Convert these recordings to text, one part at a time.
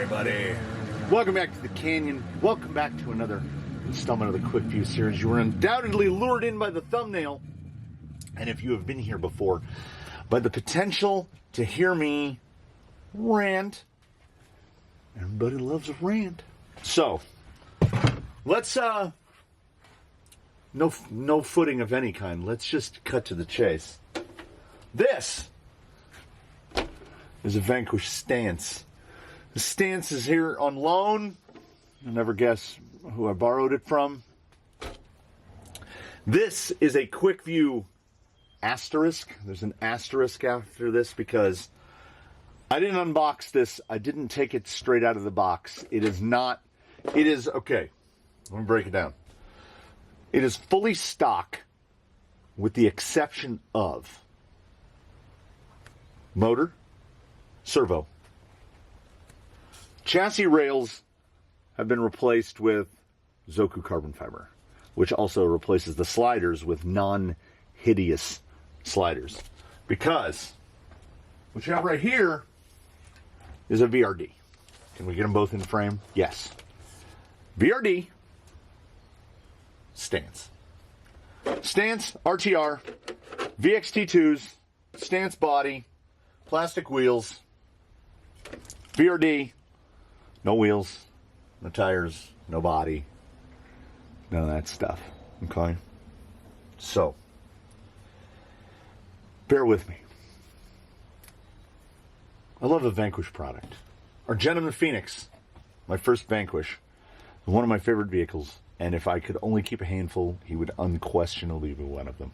everybody. Welcome back to the Canyon. Welcome back to another installment of the Quickview series. You were undoubtedly lured in by the thumbnail, and if you have been here before, by the potential to hear me rant. Everybody loves a rant. So, let's, no footing of any kind. Let's just cut to the chase. This is a Vanquish stance. The stance is here on loan. You'll never guess who I borrowed it from. This is a Quickview asterisk. There's an asterisk after this because I didn't unbox this. I didn't take it straight out of the box. It is, okay, let me break it down. It is fully stock with the exception of motor, servo. Chassis rails have been replaced with Zoku carbon fiber, which also replaces the sliders with non-hideous sliders. Because what you have right here is a VRD. Can we get them both in frame? Yes. VRD, stance. Stance, RTR, VXT2s, stance body, plastic wheels, VRD, no wheels, no tires, no body, none of that stuff, okay? So, bear with me. I love the Vanquish product. Our gentleman Phoenix, my first Vanquish, one of my favorite vehicles, and if I could only keep a handful, he would unquestionably be one of them.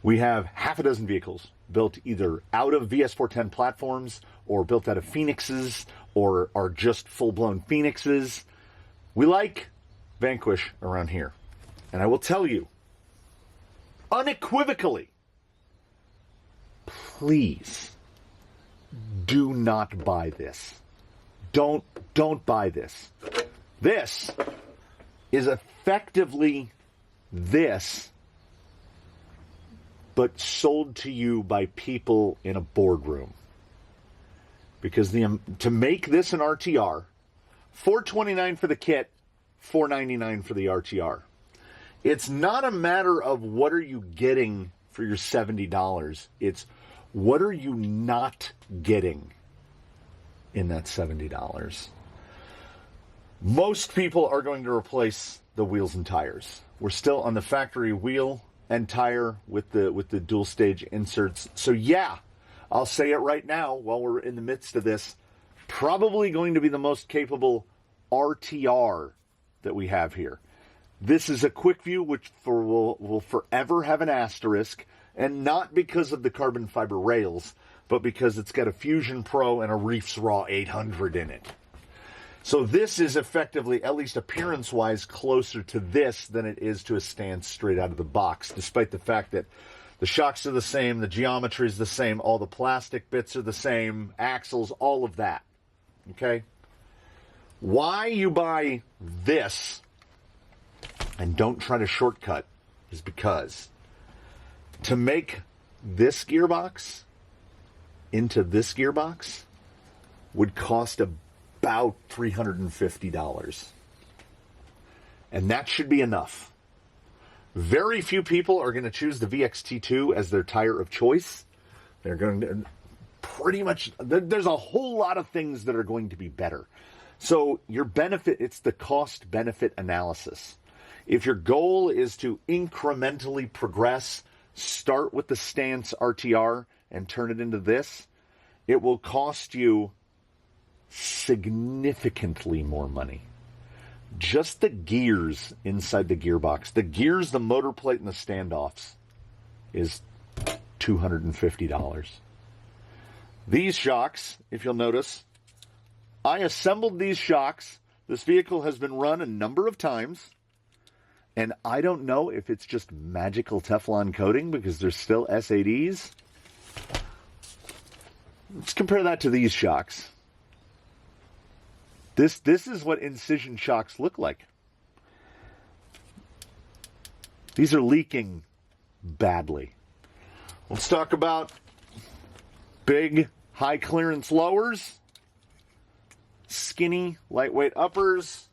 We have half a dozen vehicles built either out of VS410 platforms or built out of Phoenixes or are just full-blown Phoenixes. We like Vanquish around here. And I will tell you, unequivocally, please do not buy this. Don't buy this. This is effectively this, but sold to you by people in a boardroom. Because to make this an RTR, $429 for the kit, $499 for the RTR. It's not a matter of what are you getting for your $70. It's what are you not getting in that $70. Most people are going to replace the wheels and tires. We're still on the factory wheel and tire with the dual stage inserts. So yeah, I'll say it right now while we're in the midst of this, probably going to be the most capable RTR that we have here. This is a Quickview which will forever have an asterisk, and not because of the carbon fiber rails, but because it's got a Fusion Pro and a Reefs Raw 800 in it. So this is effectively, at least appearance-wise, closer to this than it is to a stance straight out of the box, despite the fact that the shocks are the same, the geometry is the same, all the plastic bits are the same, axles, all of that. Okay? Why you buy this and don't try to shortcut is because to make this gearbox into this gearbox would cost about $350. And that should be enough. Very few people are going to choose the VXT2 as their tire of choice. They're going to pretty much, there's a whole lot of things that are going to be better. So your benefit, it's the cost-benefit analysis. If your goal is to incrementally progress, start with the stance RTR and turn it into this, it will cost you significantly more money. Just the gears inside the gearbox, the gears, the motor plate, and the standoffs is $250. These shocks, if you'll notice, I assembled these shocks. This vehicle has been run a number of times, and I don't know if it's just magical Teflon coating because they're still S80s. Let's compare that to these shocks. This is what incision shocks look like. These are leaking badly. Let's talk about big high clearance lowers. skinny, lightweight uppers.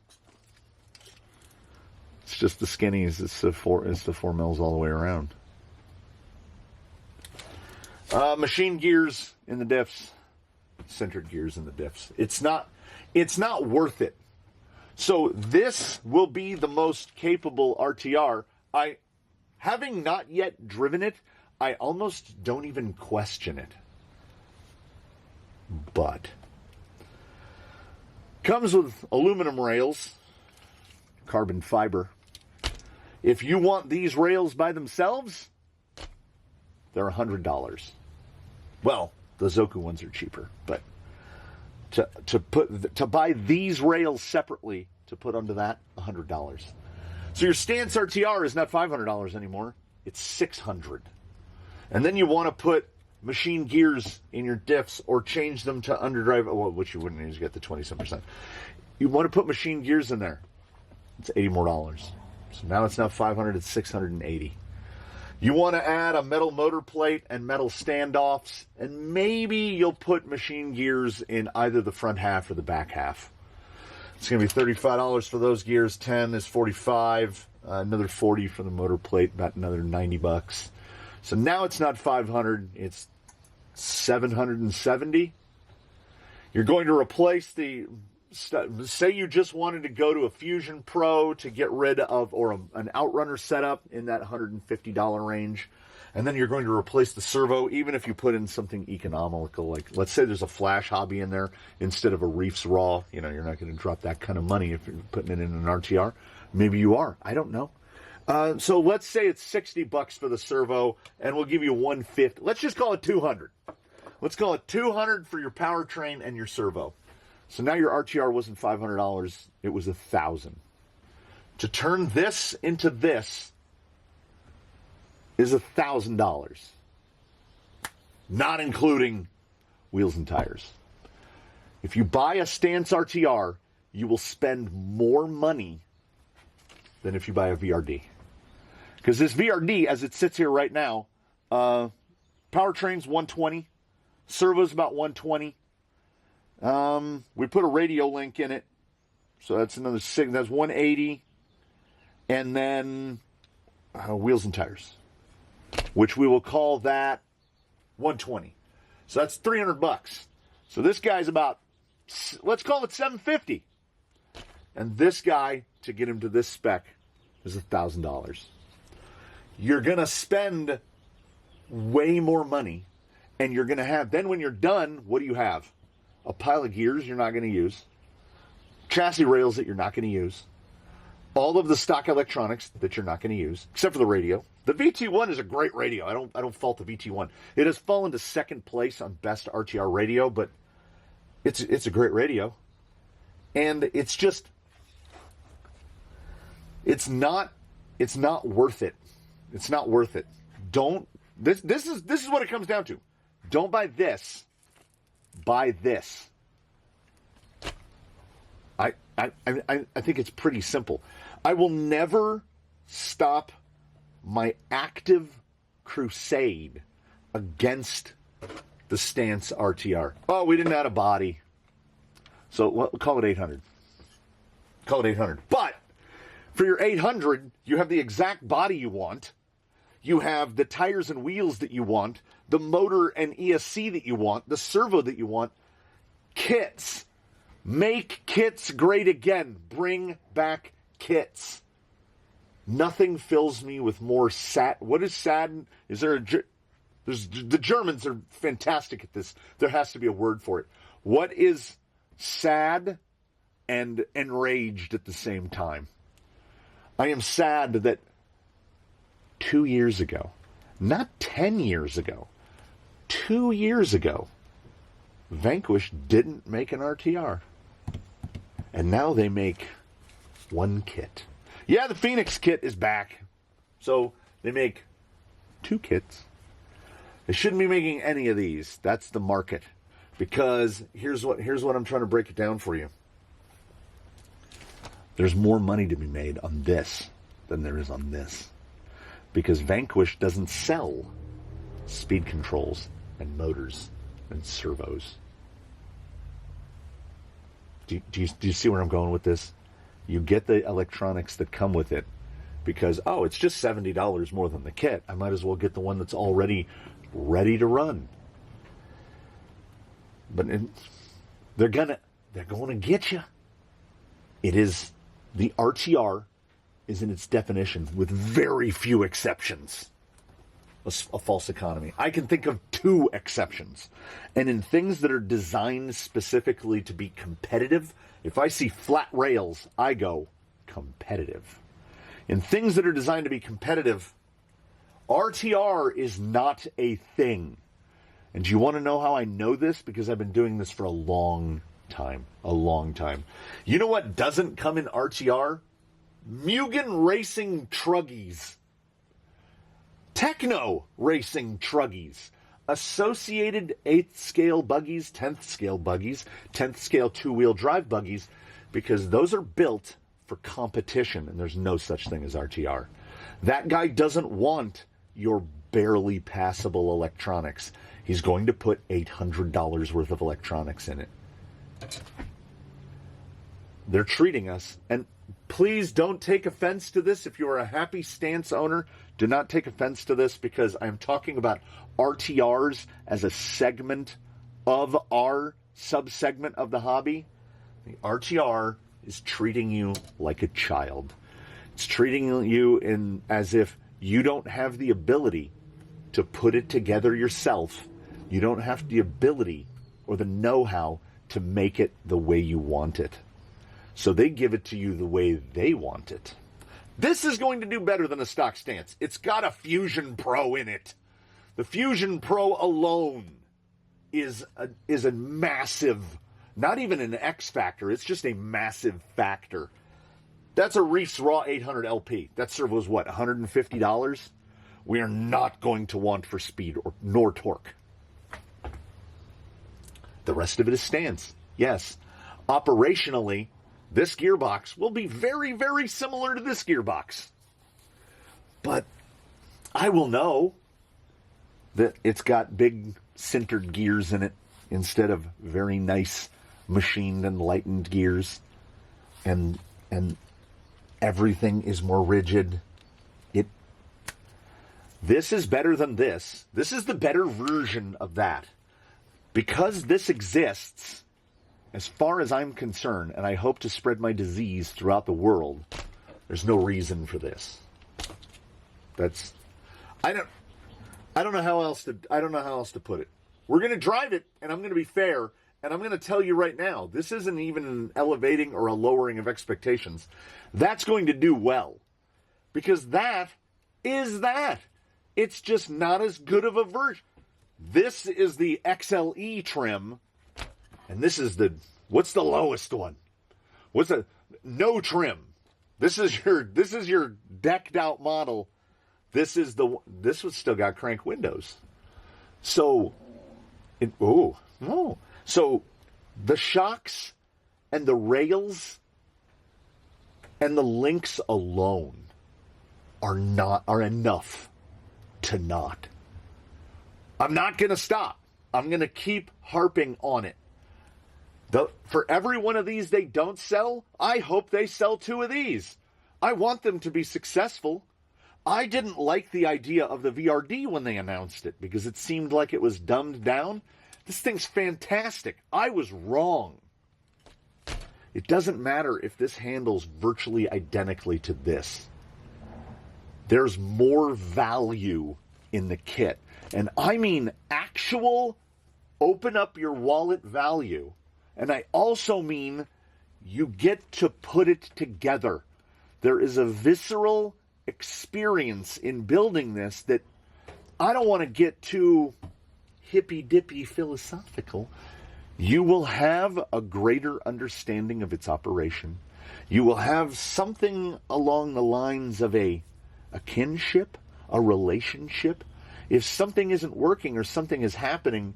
It's just the skinnies. It's the 4 mils all the way around. Machine gears in the diffs. Centered gears in the diffs. It's not worth it. So this will be the most capable RTR. Having not yet driven it, I almost don't even question it. But comes with aluminum rails, carbon fiber. If you want these rails by themselves, they're $100. Well, the Zoku ones are cheaper, but to buy these rails separately to put onto that, $100. So your stance RTR is not $500 anymore; it's $600. And then you want to put machine gears in your diffs or change them to underdrive, well, which you wouldn't use to get the 27%. You want to put machine gears in there. It's $80 more. So now it's not $500, it's $680. You want to add a metal motor plate and metal standoffs, and maybe you'll put machine gears in either the front half or the back half. It's going to be $35 for those gears. 10 is $45. Another $40 for the motor plate, about another $90. So now it's not $500, it's $770. You're going to replace the, say you just wanted to go to a Fusion Pro to get rid of, or an Outrunner setup in that $150 range. And then you're going to replace the servo, even if you put in something economical, like let's say there's a flash hobby in there instead of a Reefs Raw. You know, you're not going to drop that kind of money if you're putting it in an RTR. Maybe you are. I don't know. So let's say it's $60 for the servo, and we'll give you $150. Let's just call it $200. Let's call it $200 for your powertrain and your servo. So now your RTR wasn't $500; it was $1,000. To turn this into this is $1,000, not including wheels and tires. If you buy a stance RTR, you will spend more money than if you buy a VRD. Because this VRD, as it sits here right now, powertrain's 120, servo's about 120. We put a radio link in it, so that's another that's 180, and then wheels and tires, which we will call that 120. So that's $300. So this guy's about, let's call it $750, and this guy, to get him to this spec, is $1,000. You're gonna spend way more money, and you're gonna have, then when you're done, what do you have? A pile of gears you're not going to use, chassis rails that you're not going to use, all of the stock electronics that you're not going to use, except for the radio. The VT1 is a great radio. I don't fault the VT1. It has fallen to second place on best RTR radio, but it's a great radio, and it's just it's not worth it. It's not worth it. Don't this is what it comes down to. Don't buy this. Buy this. I think it's pretty simple. I will never stop my active crusade against the stance RTR. Oh, we didn't add a body, so we'll call it 800. Call it 800. But for your 800, you have the exact body you want. You have the tires and wheels that you want, the motor and ESC that you want, the servo that you want. Kits. Make kits great again. Bring back kits. Nothing fills me with more sad. What is sad? Is there the Germans are fantastic at this. There has to be a word for it. What is sad and enraged at the same time? I am sad that 2 years ago, not 10 years ago, 2 years ago, Vanquish didn't make an RTR. And now they make one kit. Yeah, the Phoenix kit is back. So they make 2 kits. They shouldn't be making any of these. That's the market. Because here's what I'm trying to break it down for you. There's more money to be made on this than there is on this. Because Vanquish doesn't sell speed controls and motors and servos. Do you see where I'm going with this? You get the electronics that come with it because, oh, it's just $70 more than the kit. I might as well get the one that's already ready to run. But they're going to get you. It is, the RTR is in its definition, with very few exceptions, a false economy. I can think of 2 exceptions. And in things that are designed specifically to be competitive, if I see flat rails, I go competitive. In things that are designed to be competitive, RTR is not a thing. And do you want to know how I know this? Because I've been doing this for a long time. A long time. You know what doesn't come in RTR? Mugen Racing Truggies. Techno Racing Truggies. Associated 8th scale buggies, 10th scale buggies, 10th scale 2-wheel drive buggies, because those are built for competition, and there's no such thing as RTR. That guy doesn't want your barely passable electronics. He's going to put $800 worth of electronics in it. They're treating us, and please don't take offense to this. If you are a Happy Stance owner, do not take offense to this, because I'm talking about RTRs as a segment of our subsegment of the hobby. The RTR is treating you like a child. It's treating you as if you don't have the ability to put it together yourself. You don't have the ability or the know-how to make it the way you want it. So they give it to you the way they want it. This is going to do better than a stock stance. It's got a Fusion Pro in it. The Fusion Pro alone is a massive, not even an X factor, it's just a massive factor. That's a Reef's Raw 800 LP. That servo is what, $150? We are not going to want for speed nor torque. The rest of it is stance. Yes, operationally, this gearbox will be very, very similar to this gearbox. But I will know that it's got big sintered gears in it instead of very nice machined and lightened gears. And everything is more rigid. This is better than this. This is the better version of that. Because this exists, as far as I'm concerned, and I hope to spread my disease throughout the world, there's no reason for this. I don't know how else to put it. We're going to drive it, and I'm going to be fair, and I'm going to tell you right now, this isn't even an elevating or a lowering of expectations. That's going to do well. Because that is that. It's just not as good of a version. This is the XLE trim, and this is what's the lowest one? No trim. This is your decked out model. This one's still got crank windows. So, So the shocks and the rails and the links alone are enough to not. I'm not going to stop. I'm going to keep harping on it. For every one of these they don't sell, I hope they sell 2 of these. I want them to be successful. I didn't like the idea of the VRD when they announced it because it seemed like it was dumbed down. This thing's fantastic. I was wrong. It doesn't matter if this handles virtually identically to this. There's more value in the kit. And I mean actual open up your wallet value. And I also mean you get to put it together. There is a visceral experience in building this that I don't want to get too hippy-dippy philosophical. You will have a greater understanding of its operation. You will have something along the lines of a kinship, a relationship. If something isn't working or something is happening,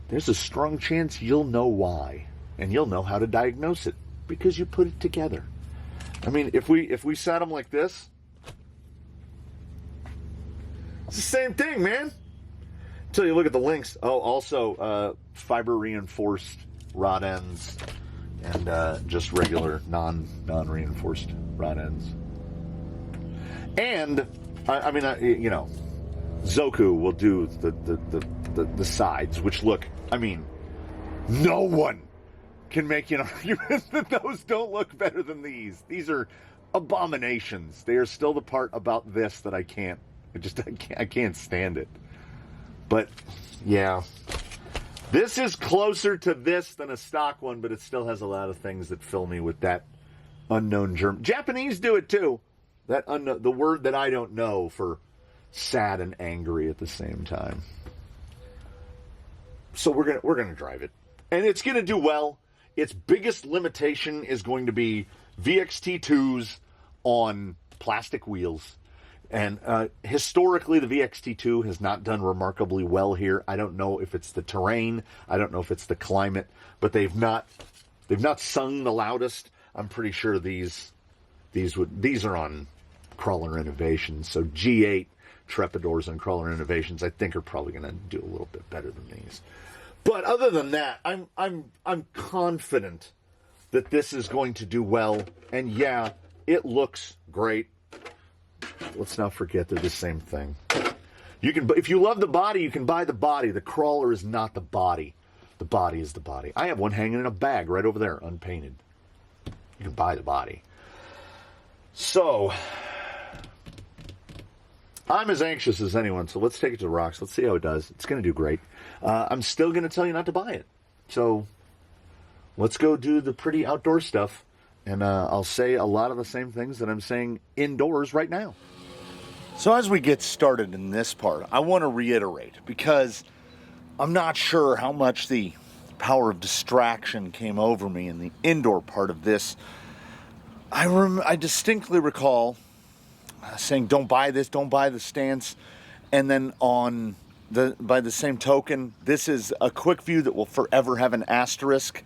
there's a strong chance you'll know why, and you'll know how to diagnose it because you put it together. I mean, if we sat them like this, it's the same thing, man. Until you look at the links. Oh, also fiber reinforced rod ends and just regular non-reinforced rod ends. And I mean, you know, Zoku will do the sides, which look, I mean, no one can make an argument that those don't look better than these. These are abominations. They are still the part about this that I can't stand it. But yeah, this is closer to this than a stock one, but it still has a lot of things that fill me with that unknown germ. Japanese do it too. That the word that I don't know for sad and angry at the same time. So we're gonna drive it, and it's gonna do well. Its biggest limitation is going to be VXT2s on plastic wheels. And historically, the VXT2 has not done remarkably well here. I don't know if it's the terrain. I don't know if it's the climate. But they've not sung the loudest. I'm pretty sure these are on Crawler Innovations. So G8 Trepidors on Crawler Innovations, I think, are probably going to do a little bit better than these. But other than that, I'm confident that this is going to do well. And yeah, it looks great. Let's not forget they're the same thing. You can, if you love the body, you can buy the body. The crawler is not the body. The body is the body. I have one hanging in a bag right over there, unpainted. You can buy the body. So, I'm as anxious as anyone, so let's take it to the rocks. Let's see how it does. It's going to do great. I'm still going to tell you not to buy it. So, let's go do the pretty outdoor stuff. And I'll say a lot of the same things that I'm saying indoors right now. So as we get started in this part, I want to reiterate, because I'm not sure how much the power of distraction came over me in the indoor part of this. I distinctly recall saying, don't buy this, don't buy the stance. And then by the same token, this is a quick view that will forever have an asterisk,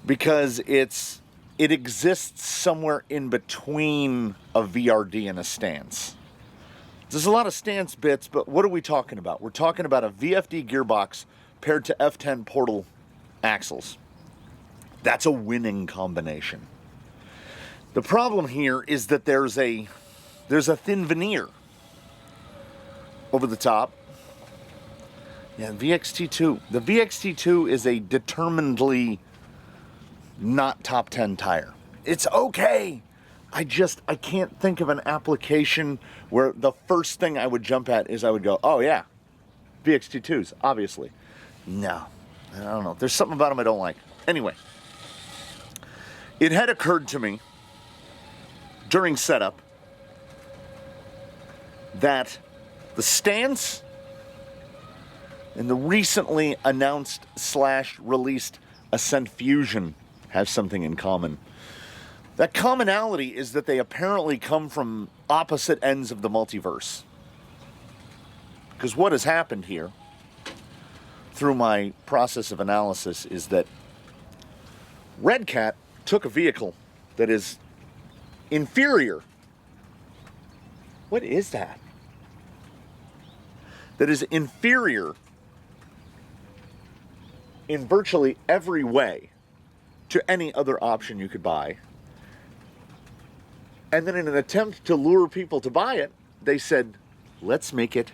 because it exists somewhere in between a VRD and a stance. There's a lot of stance bits, but what are we talking about? We're talking about a VFD gearbox paired to F10 portal axles. That's a winning combination. The problem here is that there's a thin veneer over the top. Yeah, VXT2. The VXT2 is a determinedly not top 10 tire. It's okay. I can't think of an application where the first thing I would jump at is I would go, oh yeah, VXT2s, obviously. No, I don't know. There's something about them I don't like. Anyway, it had occurred to me during setup that the stance and the recently announced / released Ascent Fusion have something in common. That commonality is that they apparently come from opposite ends of the multiverse. Because what has happened here, through my process of analysis, is that Red Cat took a vehicle that is inferior. What is that? That is inferior in virtually every way to any other option you could buy. And then in an attempt to lure people to buy it, they said, let's make it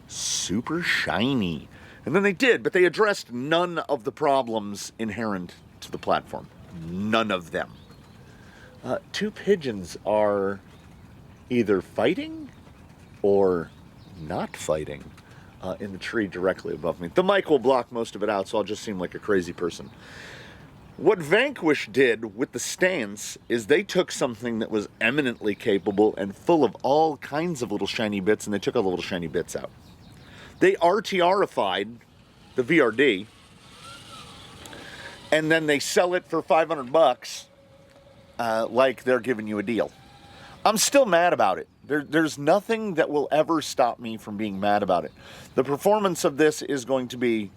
super shiny. And then they did, but they addressed none of the problems inherent to the platform. None of them. Two pigeons are either fighting or not fighting in the tree directly above me. The mic will block most of it out, so I'll just seem like a crazy person. What Vanquish did with the stance is they took something that was eminently capable and full of all kinds of little shiny bits, and they took all the little shiny bits out. They RTR-ified the VRD, and then they sell it for $500 like they're giving you a deal. I'm still mad about it. There's nothing that will ever stop me from being mad about it. The performance of this is going to be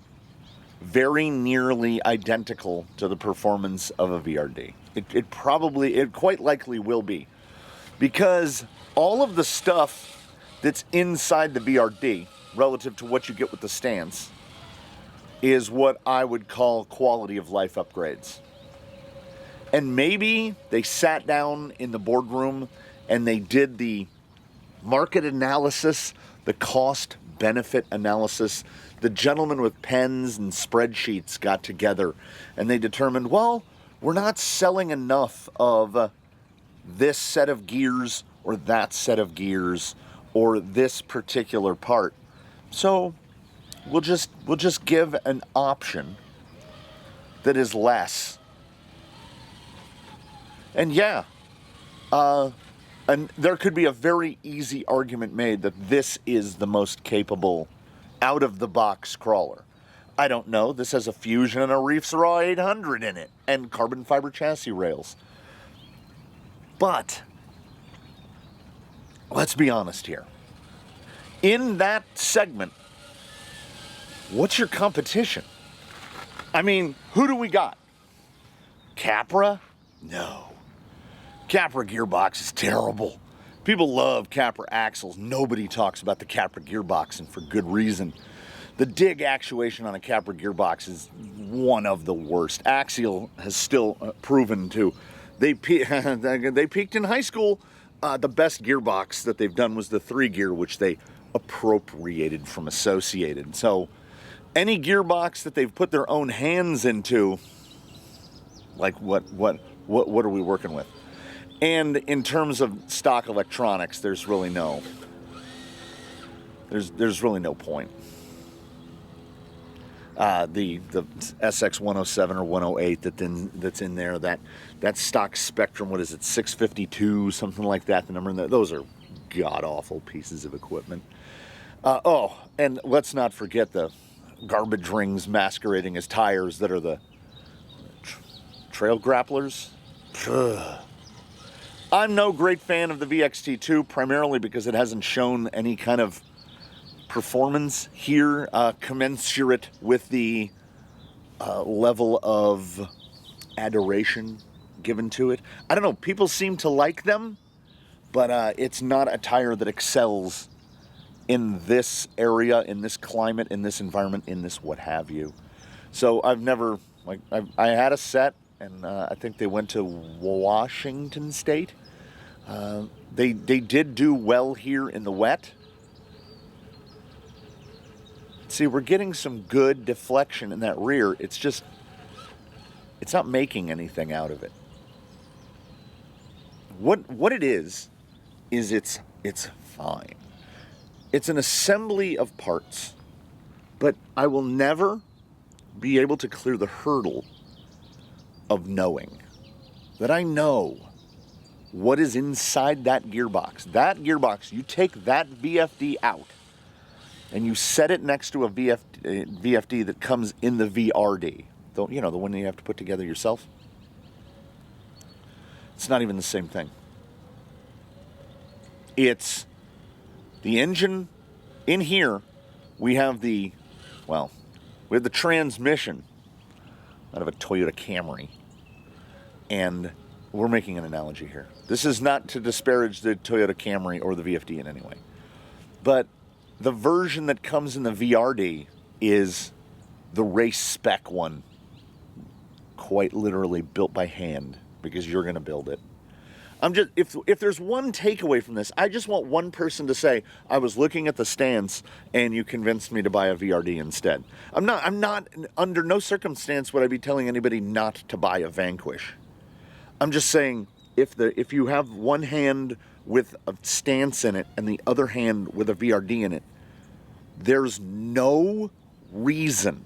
very nearly identical to the performance of a VRD. It quite likely will be. Because all of the stuff that's inside the VRD, relative to what you get with the stance, is what I would call quality of life upgrades. And maybe they sat down in the boardroom and they did the market analysis, the cost benefit analysis. The gentlemen with pens and spreadsheets got together and they determined, well, we're not selling enough of this set of gears or that set of gears or this particular part. So we'll just give an option that is less. And yeah, and there could be a very easy argument made that this is the most capable out-of-the-box crawler. I don't know. This has a Fusion and a Reefs Raw 800 in it, and carbon fiber chassis rails. But let's be honest here. In that segment, what's your competition? I mean, who do we got? Capra? No. Capra gearbox is terrible. People love Capra axles. Nobody talks about the Capra gearbox, and for good reason. The dig actuation on a Capra gearbox is one of the worst. Axial has still proven to. They peaked in high school. The best gearbox that they've done was the 3-gear, which they appropriated from Associated. So any gearbox that they've put their own hands into, like what are we working with? And in terms of stock electronics, there's really no point. The SX 107 or 108 that's in there, that stock Spectrum, what is it, 652, something like that, the number in there, those are god-awful pieces of equipment. And let's not forget the garbage rings masquerading as tires that are the trail grapplers. I'm no great fan of the VXT2, primarily because it hasn't shown any kind of performance here commensurate with the level of adoration given to it. I don't know, people seem to like them, but it's not a tire that excels in this area, in this climate, in this environment, in this what have you. So I've never, I had a set, and I think they went to Washington State. They did do well here in the wet. See, we're getting some good deflection in that rear. It's just, it's not making anything out of it. What it is it's fine. It's an assembly of parts, but I will never be able to clear the hurdle of knowing that I know what is inside that gearbox. That gearbox, you take that VFD out and you set it next to a VFD that comes in the VRD. The one you have to put together yourself. It's not even the same thing. It's the engine. In here, we have the transmission out of a Toyota Camry. And we're making an analogy here. This is not to disparage the Toyota Camry or the VFD in any way. But the version that comes in the VRD is the race spec one, quite literally built by hand, because you're going to build it. If there's one takeaway from this, I just want one person to say, I was looking at the stance and you convinced me to buy a VRD instead. I'm not, under no circumstance would I be telling anybody not to buy a Vanquish. I'm just saying, if you have one hand with a stance in it and the other hand with a VRD in it, there's no reason,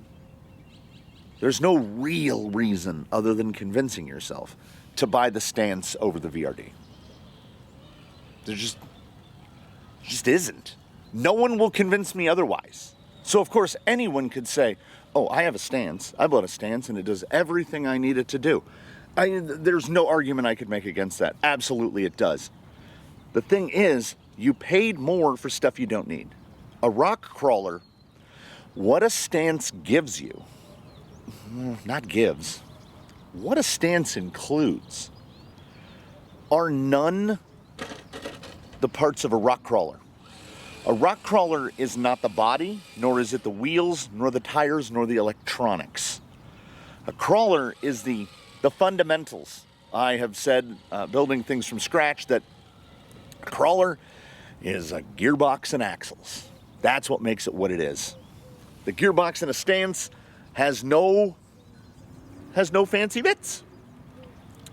there's no real reason other than convincing yourself to buy the stance over the VRD. There just isn't. No one will convince me otherwise. So of course anyone could say, oh, I have a stance, I bought a stance and it does everything I need it to do. There's no argument I could make against that. Absolutely it does. The thing is, you paid more for stuff you don't need. A rock crawler, what a stance gives you, not gives, what a stance includes are none the parts of a rock crawler. A rock crawler is not the body, nor is it the wheels, nor the tires, nor the electronics. A crawler is the fundamentals. I have said, building things from scratch, that a crawler is a gearbox and axles. That's what makes it what it is. The gearbox in a stance has no fancy bits.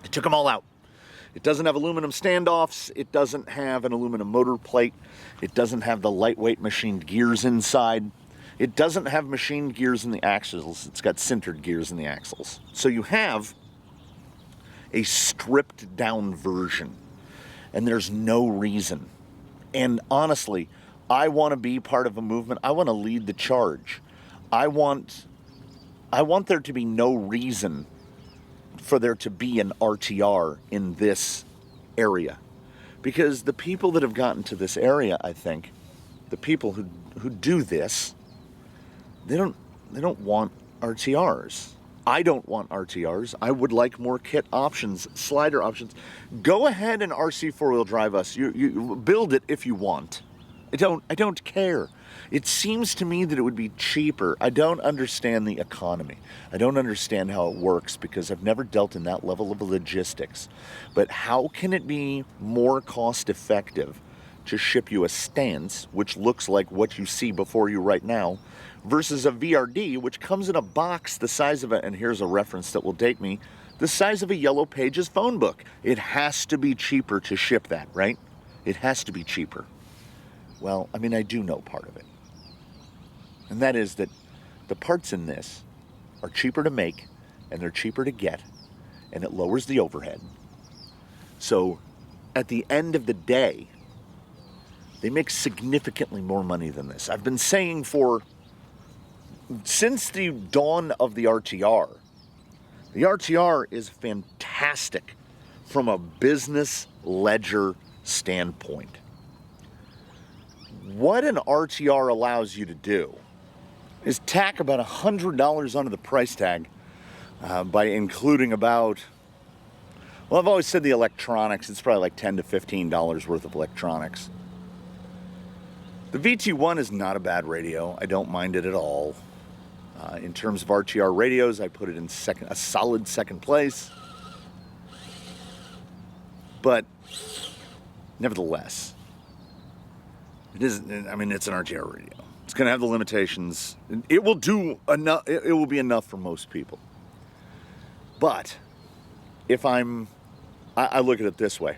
I took them all out. It doesn't have aluminum standoffs. It doesn't have an aluminum motor plate. It doesn't have the lightweight machined gears inside. It doesn't have machined gears in the axles. It's got sintered gears in the axles. So you have a stripped down version. And there's no reason. And honestly, I want to be part of a movement. I want to lead the charge. I want there to be no reason for there to be an RTR in this area. Because the people that have gotten to this area, I think, the people who do this, they don't want RTRs. I don't want RTRs. I would like more kit options, slider options. Go ahead and RC four-wheel drive us. You build it if you want. I don't care. It seems to me that it would be cheaper. I don't understand the economy. I don't understand how it works because I've never dealt in that level of logistics. But how can it be more cost effective to ship you a stance, which looks like what you see before you right now, versus a VRD, which comes in a box the size of a, and here's a reference that will date me, the size of a Yellow Pages phone book. It has to be cheaper to ship that, right? It has to be cheaper. Well, I mean, I do know part of it. And that is that the parts in this are cheaper to make, and they're cheaper to get, and it lowers the overhead. So at the end of the day, they make significantly more money than this. I've been saying since the dawn of the RTR is fantastic from a business ledger standpoint. What an RTR allows you to do is tack about $100 onto the price tag by including about, well, I've always said the electronics, it's probably like $10 to $15 worth of electronics. The VT1 is not a bad radio. I don't mind it at all. In terms of RTR radios, I put it in a solid second place. But nevertheless, it is, I mean, it's an RTR radio. It's going to have the limitations. It will do enough. It will be enough for most people. But if I look at it this way.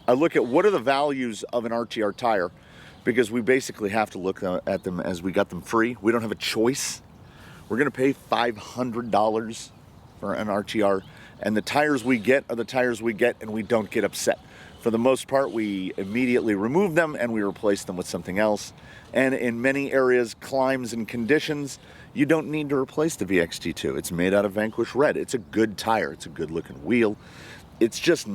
I look at what are the values of an RTR tire, because we basically have to look at them as we got them free. We don't have a choice. We're going to pay $500 for an RTR, and the tires we get are the tires we get, and we don't get upset. For the most part, we immediately remove them and we replace them with something else. And in many areas, climes and conditions, you don't need to replace the VXT2. It's made out of Vanquish Red. It's a good tire. It's a good looking wheel. It's just,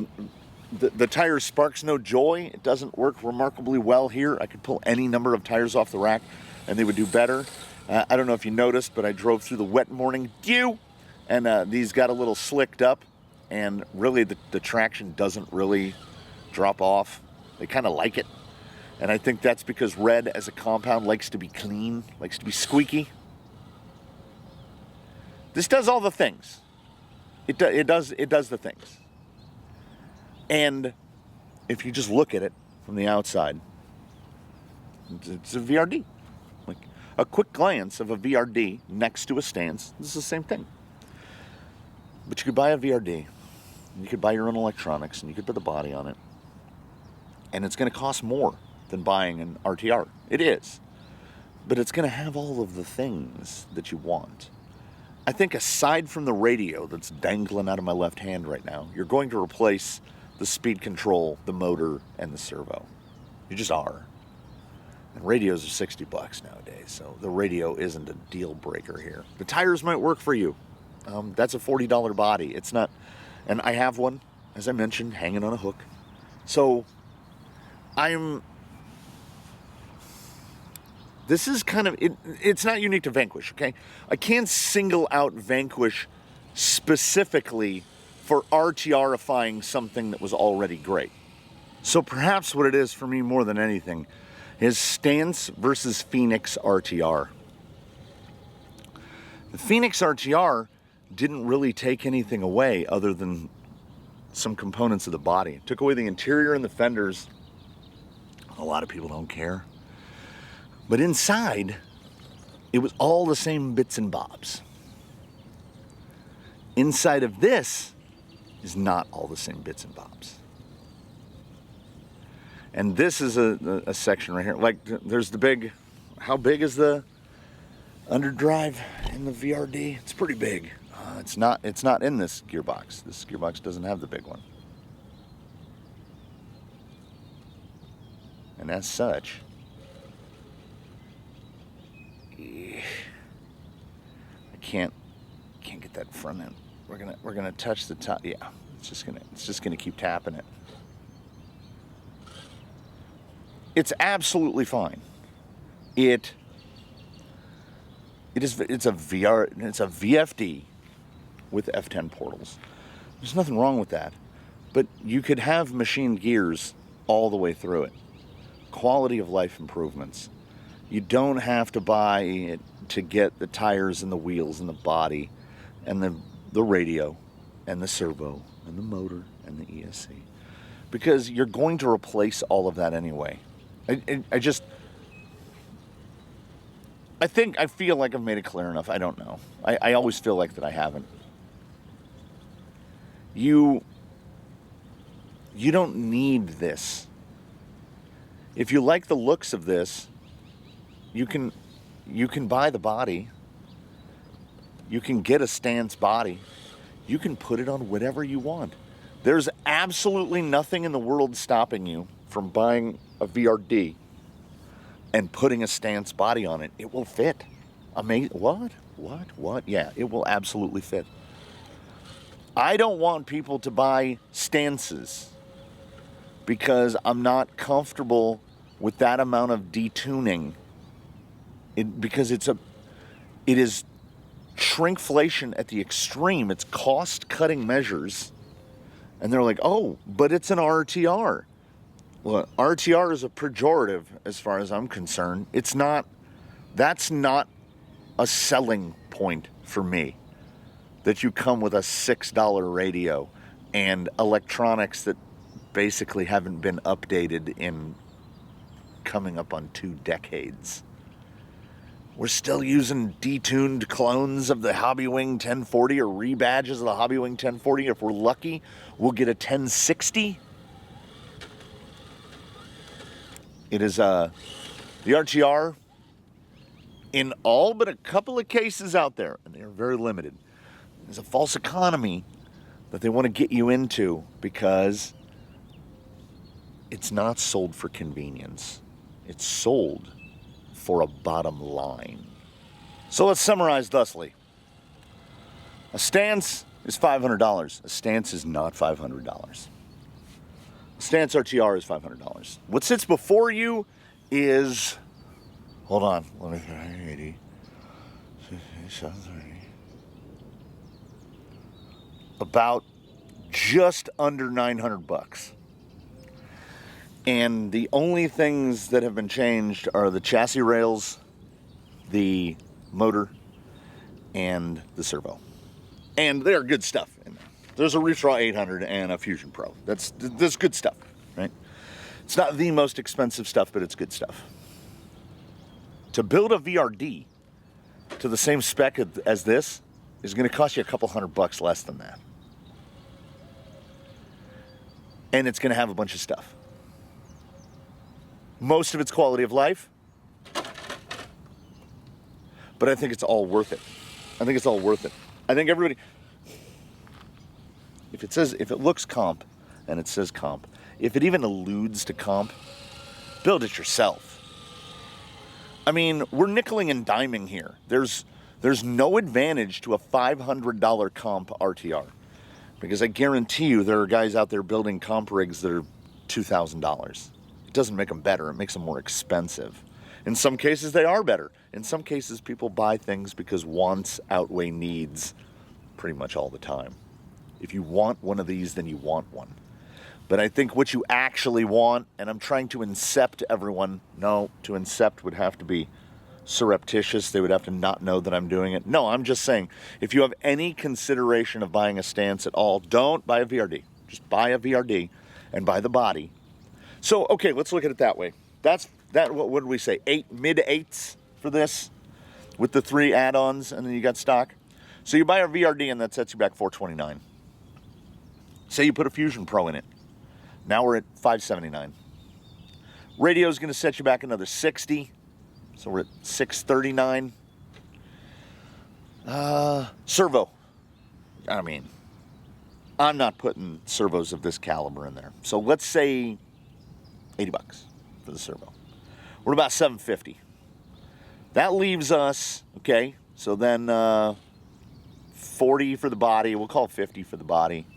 the tire sparks no joy. It doesn't work remarkably well here. I could pull any number of tires off the rack and they would do better. I don't know if you noticed, but I drove through the wet morning dew, and these got a little slicked up, and really the traction doesn't really drop off. They kind of like it. And I think that's because red as a compound likes to be clean, likes to be squeaky. This does all the things. It does the things. And if you just look at it from the outside, it's a VRD. Like a quick glance of a VRD next to a stance, this is the same thing. But you could buy a VRD, and you could buy your own electronics, and you could put the body on it. And it's going to cost more than buying an RTR. It is. But it's going to have all of the things that you want. I think aside from the radio that's dangling out of my left hand right now, you're going to replace the speed control, the motor, and the servo. You just are. And radios are $60 nowadays, so the radio isn't a deal breaker here. The tires might work for you. That's a $40 body. It's not, and I have one, as I mentioned, hanging on a hook. So this is kind of, it's not unique to Vanquish, okay? I can't single out Vanquish specifically for RTR-ifying something that was already great. So perhaps what it is for me more than anything is Stance versus Phoenix RTR. The Phoenix RTR didn't really take anything away other than some components of the body. It took away the interior and the fenders. A lot of people don't care. But inside, it was all the same bits and bobs. Inside of this is not all the same bits and bobs. And this is a section right here. Like, there's the big, how big is the underdrive in the VRD? It's pretty big. It's not in this gearbox. This gearbox doesn't have the big one. And as such, I can't get that front end. We're gonna touch the top. Yeah, it's just gonna keep tapping it. It's absolutely fine. It's a VFD with F10 portals. There's nothing wrong with that. But you could have machined gears all the way through it. Quality of life improvements. You don't have to buy it to get the tires and the wheels and the body and the radio and the servo and the motor and the ESC. Because you're going to replace all of that anyway. I feel like I've made it clear enough. I don't know. I always feel like that I haven't. You don't need this. If you like the looks of this, you can buy the body. You can get a Stance body. You can put it on whatever you want. There's absolutely nothing in the world stopping you from buying a VRD and putting a Stance body on it. It will fit. Amazing. What? Yeah, it will absolutely fit. I don't want people to buy Stances because I'm not comfortable with that amount of detuning. Because it is shrinkflation at the extreme. It's cost-cutting measures. And they're like, oh, but it's an RTR. Well, RTR is a pejorative as far as I'm concerned. That's not a selling point for me. That you come with a $6 radio and electronics that basically haven't been updated in coming up on 2 decades. We're still using detuned clones of the Hobbywing 1040 or rebadges of the Hobbywing 1040. If we're lucky, we'll get a 1060. It is the RTR in all but a couple of cases out there, and they are very limited. There's a false economy that they want to get you into because it's not sold for convenience. It's sold for a bottom line. So let's summarize thusly. A Stance is $500. A Stance is not $500. A Stance RTR is $500. What sits before you is, hold on, let me 80, 70, about just under $900. And the only things that have been changed are the chassis rails, the motor, and the servo. And they're good stuff in there. There's a Reefstraw 800 and a Fusion Pro. That's good stuff, right? It's not the most expensive stuff, but it's good stuff. To build a VRD to the same spec as this is going to cost you a couple $100 less than that. And it's going to have a bunch of stuff. Most of it's quality of life, but I think it's all worth it. I think it's all worth it. I think everybody, if it looks comp, and it says comp, if it even alludes to comp, build it yourself. I mean, we're nickeling and diming here. There's no advantage to a $500 comp RTR, because I guarantee you there are guys out there building comp rigs that are $2,000. It doesn't make them better, it makes them more expensive. In some cases, they are better. In some cases, people buy things because wants outweigh needs pretty much all the time. If you want one of these, then you want one. But I think what you actually want, and I'm trying to incept everyone. No, to incept would have to be surreptitious. They would have to not know that I'm doing it. No, I'm just saying, if you have any consideration of buying a stance at all, don't buy a VRD. Just buy a VRD and buy the body. So, okay, let's look at it that way. What did we say? Mid-8s for this with the 3 add-ons, and then you got stock. So you buy a VRD, and that sets you back $429. Say you put a Fusion Pro in it. Now we're at $579. Radio is going to set you back another $60. So we're at $639. Servo. I mean, I'm not putting servos of this caliber in there. So let's say $80 for the servo. We're about $750. That leaves us, okay, so then $40 for the body. We'll call it $50 for the body.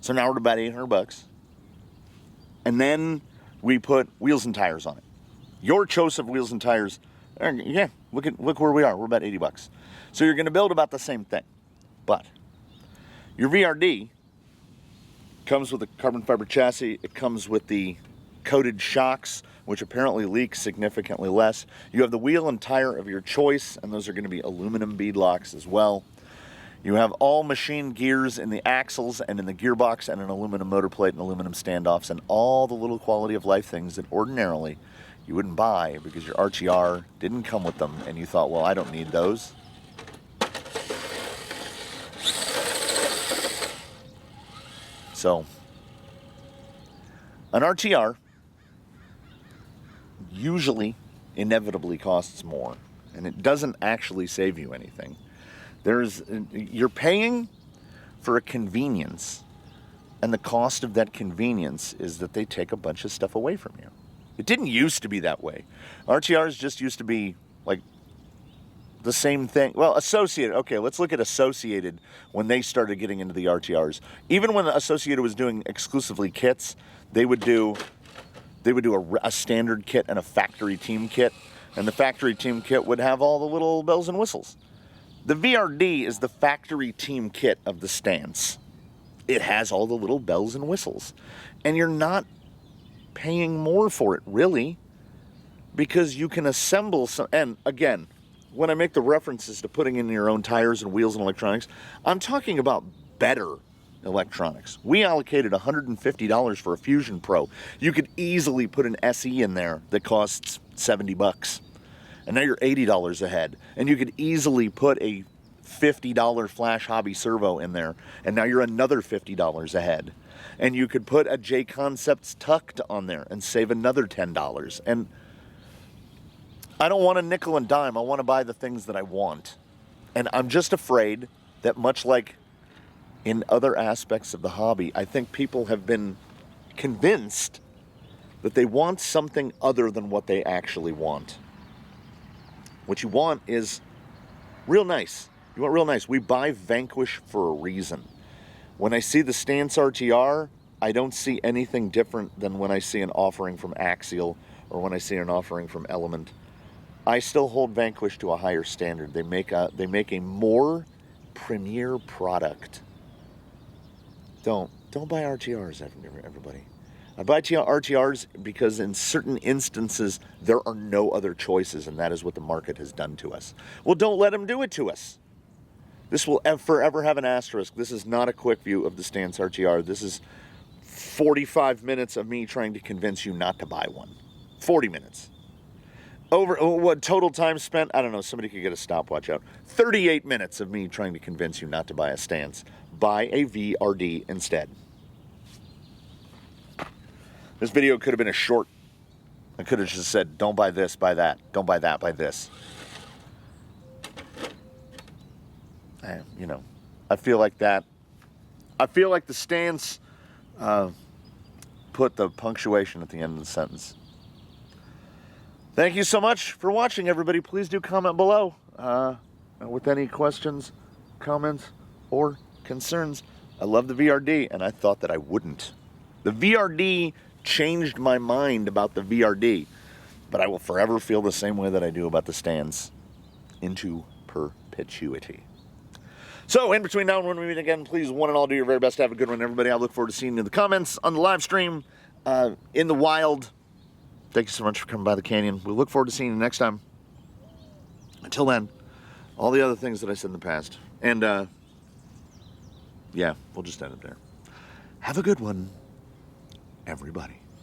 So now we're at about $800. And then we put wheels and tires on it. Your choice of wheels and tires, yeah, look where we are. We're about $80. So you're going to build about the same thing. But your VRD comes with a carbon fiber chassis. It comes with the coated shocks, which apparently leak significantly less. You have the wheel and tire of your choice, and those are going to be aluminum bead locks as well. You have all machine gears in the axles and in the gearbox, and an aluminum motor plate and aluminum standoffs, and all the little quality of life things that ordinarily you wouldn't buy because your RTR didn't come with them, and you thought, well, I don't need those. So, an RTR usually, inevitably costs more, and it doesn't actually save you anything. You're paying for a convenience, and the cost of that convenience is that they take a bunch of stuff away from you. It didn't used to be that way. RTRs just used to be like the same thing. Well, Associated. Okay, let's look at Associated when they started getting into the RTRs. Even when Associated was doing exclusively kits, they would do a standard kit and a factory team kit, and the factory team kit would have all the little bells and whistles. The VRD is the factory team kit of the stance. It has all the little bells and whistles, and you're not paying more for it, really, because you can assemble some. And again, when I make the references to putting in your own tires and wheels and electronics, I'm talking about better electronics. We allocated $150 for a Fusion Pro. You could easily put an SE in there that costs $70. And now you're $80 ahead. And you could easily put a $50 Flash Hobby Servo in there, and now you're another $50 ahead. And you could put a J Concepts Tucked on there and save another $10. And I don't want a nickel and dime. I want to buy the things that I want. And I'm just afraid that, much like in other aspects of the hobby, I think people have been convinced that they want something other than what they actually want. What you want is real nice. You want real nice. We buy Vanquish for a reason. When I see the Stance RTR, I don't see anything different than when I see an offering from Axial or when I see an offering from Element. I still hold Vanquish to a higher standard. They make a more premier product. Don't buy RTRs, everybody. I buy RTRs because in certain instances, there are no other choices, and that is what the market has done to us. Well, don't let them do it to us. This will forever have an asterisk. This is not a quick view of the Stance RTR. This is 45 minutes of me trying to convince you not to buy one. 40 minutes. What total time spent? I don't know. Somebody could get a stopwatch out. 38 minutes of me trying to convince you not to buy a Stance. Buy a VRD instead. This video could have been a short. I could have just said, don't buy this, buy that. Don't buy that, buy this. I feel like that. I feel like the Stance put the punctuation at the end of the sentence. Thank you so much for watching, everybody. Please do comment below with any questions, comments, or concerns. I love the VRD, and I thought that I wouldn't. The VRD changed my mind about the VRD, but I will forever feel the same way that I do about the Stance into perpetuity. So, in between now and when we meet again, please, one and all, do your very best to have a good one, everybody. I look forward to seeing you in the comments, on the live stream, in the wild. Thank you so much for coming by the canyon. We look forward to seeing you next time. Until then, all the other things that I said in the past. And, yeah, we'll just end it there. Have a good one, everybody.